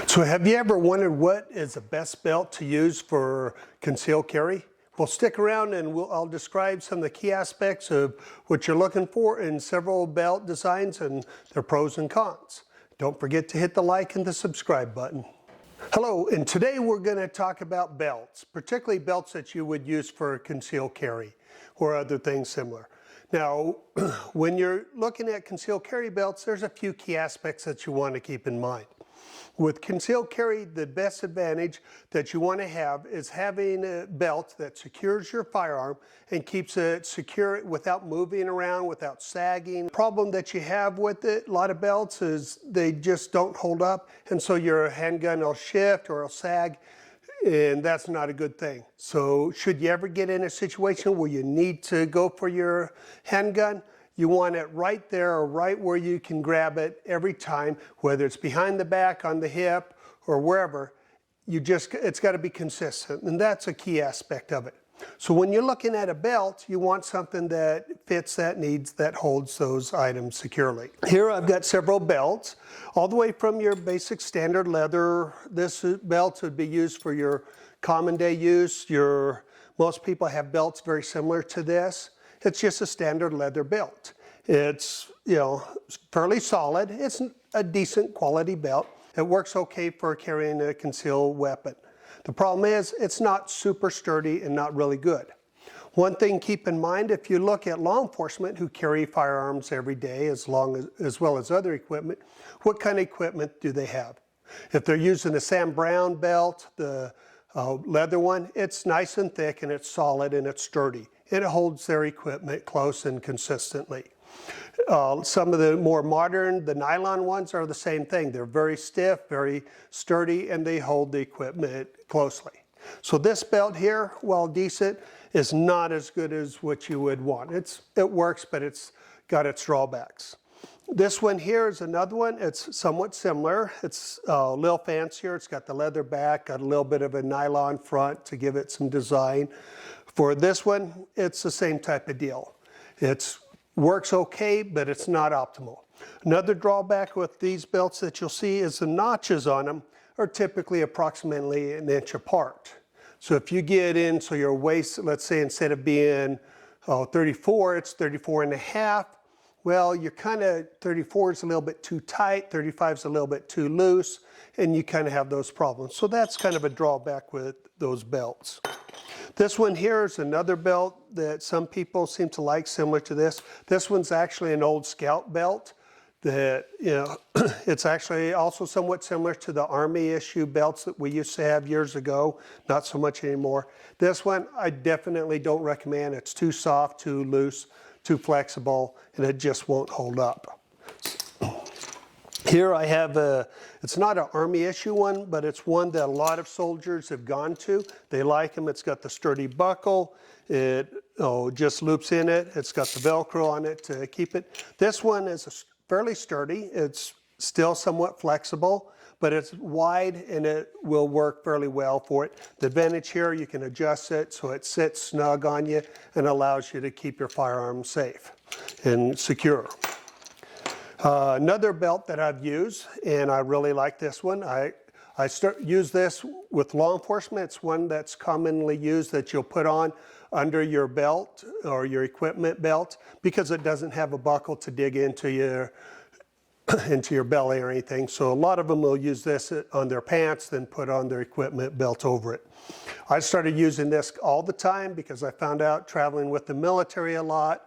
So have you ever wondered what is the best belt to use for concealed carry? Well, stick around and I'll describe some of the key aspects of what you're looking for in several belt designs and their pros and cons. Don't forget to hit the like and the subscribe button. Hello, and today we're going to talk about belts, particularly belts that you would use for concealed carry or other things similar. Now, when you're looking at concealed carry belts, there's a few key aspects that you want to keep in mind. With concealed carry, the best advantage that you want to have is having a belt that secures your firearm and keeps it secure without moving around, without sagging. The problem that you have with it, a lot of belts, is they just don't hold up, and so your handgun will shift or it'll sag, and that's not a good thing. So should you ever get in a situation where you need to go for your handgun, you want it right there or right where you can grab it every time, whether it's behind the back, on the hip, or wherever. It's got to be consistent, and that's a key aspect of it. So when you're looking at a belt, you want something that fits that needs, that holds those items securely. Here I've got several belts, all the way from your basic standard leather. This belt would be used for your common day use. Most people have belts very similar to this. It's just a standard leather belt. It's, fairly solid. It's a decent quality belt. It works okay for carrying a concealed weapon. The problem is it's not super sturdy and not really good. One thing keep in mind, if you look at law enforcement who carry firearms every day as well as other equipment, what kind of equipment do they have? If they're using the Sam Brown belt, the leather one, it's nice and thick and it's solid and it's sturdy. It holds their equipment close and consistently. Some of the more modern, the nylon ones are the same thing. They're very stiff, very sturdy, and they hold the equipment closely. So this belt here, while decent, is not as good as what you would want. It works, but it's got its drawbacks. This one here is another one. It's somewhat similar. It's a little fancier. It's got the leather back, got a little bit of a nylon front to give it some design. For this one, it's the same type of deal. It works okay, but it's not optimal. Another drawback with these belts that you'll see is the notches on them are typically approximately an inch apart. So if you get in, so your waist, let's say instead of being 34, it's 34 and a half. Well, you're 34 is a little bit too tight, 35 is a little bit too loose, and you kind of have those problems. So that's kind of a drawback with those belts. This one here is another belt that some people seem to like, similar to this. This one's actually an old Scout belt that, it's actually also somewhat similar to the Army issue belts that we used to have years ago, not so much anymore. This one, I definitely don't recommend. It's too soft, too loose, too flexible, and it just won't hold up. Here I have it's not an Army issue one, but it's one that a lot of soldiers have gone to. They like them. It's got the sturdy buckle. It just loops in it. It's got the Velcro on it to keep it. This one is fairly sturdy. It's still somewhat flexible, but it's wide and it will work fairly well for it. The advantage here, you can adjust it so it sits snug on you and allows you to keep your firearm safe and secure. Another belt that I've used, and I really like this one. I use this with law enforcement. It's one that's commonly used that you'll put on under your belt or your equipment belt because it doesn't have a buckle to dig into your belly or anything. So a lot of them will use this on their pants, then put on their equipment belt over it. I started using this all the time because I found out traveling with the military a lot,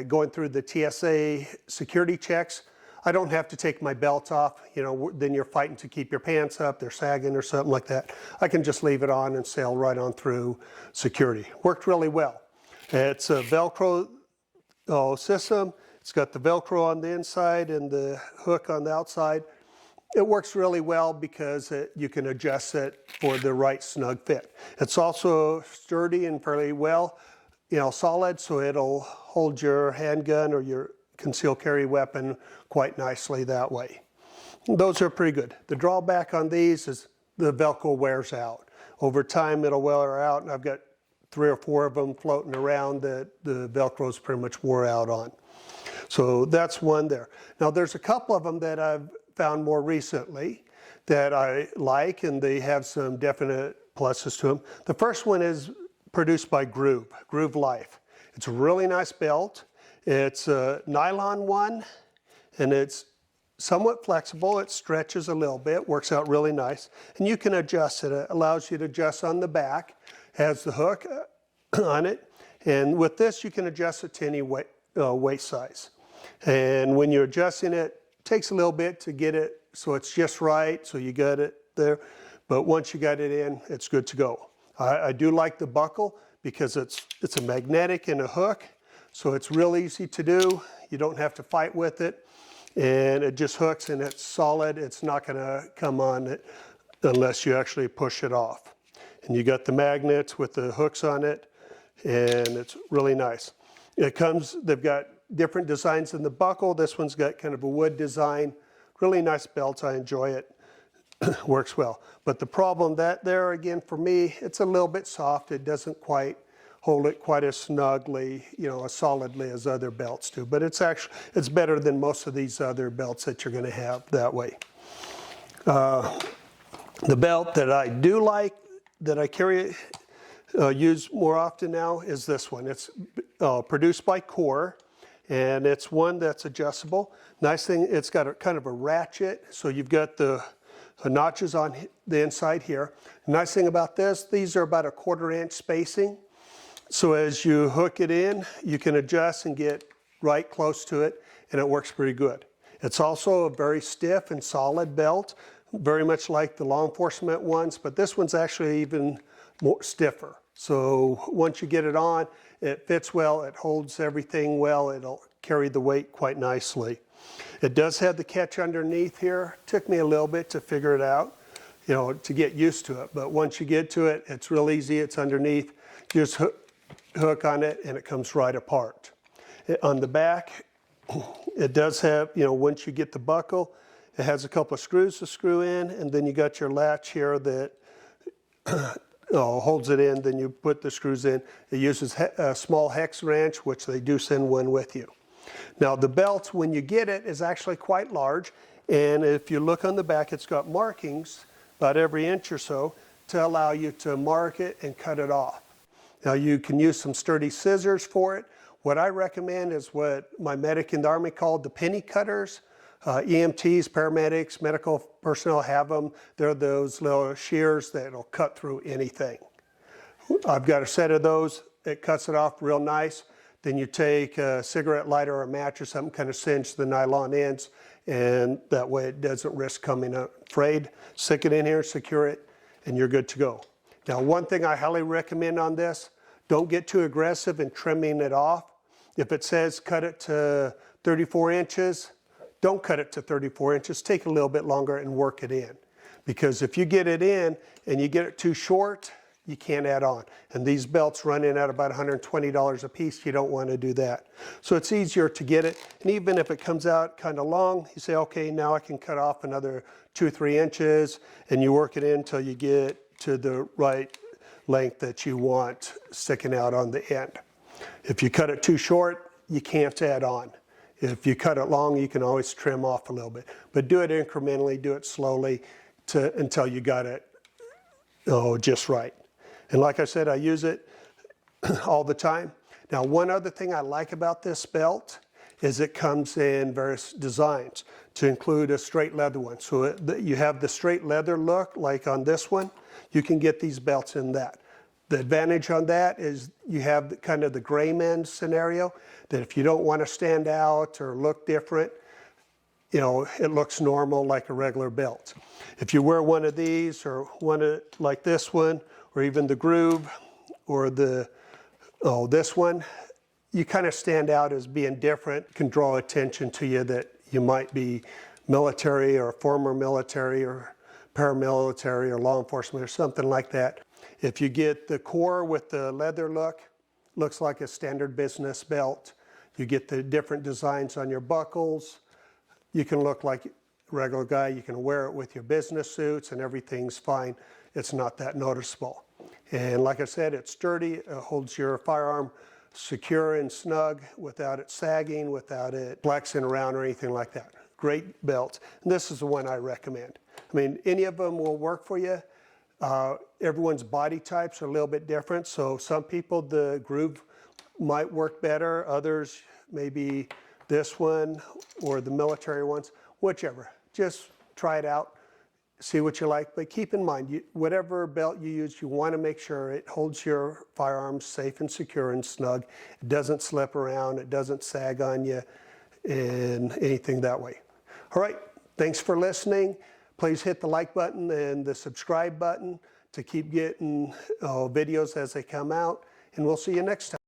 going through the TSA security checks, I don't have to take my belt off. Then you're fighting to keep your pants up, they're sagging or something like that. I can just leave it on and sail right on through security. Worked really well. It's a Velcro system. It's got the Velcro on the inside and the hook on the outside. It works really well because you can adjust it for the right snug fit. It's also sturdy and fairly well, solid, so it'll hold your handgun or your concealed carry weapon quite nicely that way. Those are pretty good. The drawback on these is the Velcro wears out. Over time it'll wear out, and I've got 3 or 4 of them floating around that the Velcro's pretty much wore out on. So that's one there. Now there's a couple of them that I've found more recently. that I like, and they have some definite pluses to them. The first one is produced by Groove Life. It's a really nice belt. It's a nylon one, and it's somewhat flexible. It stretches a little bit, works out really nice, and you can adjust it. It allows you to adjust on the back, has the hook on it, and with this you can adjust it to any waist size. And when you're adjusting it, it takes a little bit to get it so it's just right, so you got it there, but once you got it in, it's good to go. I do like the buckle because it's a magnetic and a hook, so it's real easy to do. You don't have to fight with it, and it just hooks and it's solid. It's not going to come on it unless you actually push it off. And you got the magnets with the hooks on it, and it's really nice. They've got different designs in the buckle. This one's got kind of a wood design. Really nice belt. I enjoy it. Works well. But the problem there again for me, it's a little bit soft. It doesn't quite hold it quite as snugly, as solidly as other belts do. But it's better than most of these other belts that you're going to have that way. The belt that I do like, that I use more often now, is this one. It's produced by Core, and it's one that's adjustable. Nice thing, it's got a kind of a ratchet, so you've got the notches on the inside here. Nice thing about this, these are about a 1/4 inch spacing. So as you hook it in, you can adjust and get right close to it, and it works pretty good. It's also a very stiff and solid belt, very much like the law enforcement ones, but this one's actually even more stiffer. So once you get it on, it fits well, it holds everything well, it'll carry the weight quite nicely. It does have the catch underneath here. Took me a little bit to figure it out, to get used to it, but once you get to it, it's real easy. It's underneath. You just hook on it and it comes right apart. On the back, it does have, once you get the buckle, it has a couple of screws to screw in, and then you got your latch here that holds it in. Then you put the screws in. It uses a small hex wrench, which they do send one with you. Now the belt, when you get it, is actually quite large, and if you look on the back, it's got markings about every inch or so to allow you to mark it and cut it off. Now you can use some sturdy scissors for it. What I recommend is what my medic in the Army called the penny cutters. EMTs, paramedics, medical personnel have them. They're those little shears that'll cut through anything. I've got a set of those. It cuts it off real nice. Then you take a cigarette lighter or a match or something, kind of cinch the nylon ends, and that way it doesn't risk coming up frayed. Stick it in here, secure it, and you're good to go. Now, one thing I highly recommend on this, don't get too aggressive in trimming it off. If it says cut it to 34 inches, don't cut it to 34 inches. Take a little bit longer and work it in. Because if you get it in and you get it too short, you can't add on. And these belts run in at about $120 a piece. You don't want to do that. So it's easier to get it. And even if it comes out kind of long, you say, okay, now I can cut off another 2 or 3 inches, and you work it in until you get to the right length that you want sticking out on the end. If you cut it too short, you can't add on. If you cut it long, you can always trim off a little bit. But do it incrementally, do it slowly until you got it just right. And like I said, I use it all the time. Now, one other thing I like about this belt is it comes in various designs, to include a straight leather one. So you have the straight leather look, like on this one. You can get these belts in that. The advantage on that is you have kind of the gray man scenario, that if you don't want to stand out or look different, it looks normal like a regular belt. If you wear one of these or one like this one, or even the Groove, or this one, you kind of stand out as being different, can draw attention to you that you might be military or former military or paramilitary or law enforcement or something like that. If you get the Core with the leather look, looks like a standard business belt. You get the different designs on your buckles. You can look like a regular guy. You can wear it with your business suits and everything's fine. It's not that noticeable. And like I said, it's sturdy. It holds your firearm secure and snug without it sagging, without it flexing around or anything like that. Great belt. And this is the one I recommend. I mean, any of them will work for you. Everyone's body types are a little bit different, so some people the groove might work better, others maybe this one or the military ones, whichever. Just try it out, see what you like, but keep in mind, whatever belt you use, you want to make sure it holds your firearms safe and secure and snug. It doesn't slip around, it doesn't sag on you, and anything that way. All right, thanks for listening. Please hit the like button and the subscribe button to keep getting videos as they come out, and we'll see you next time.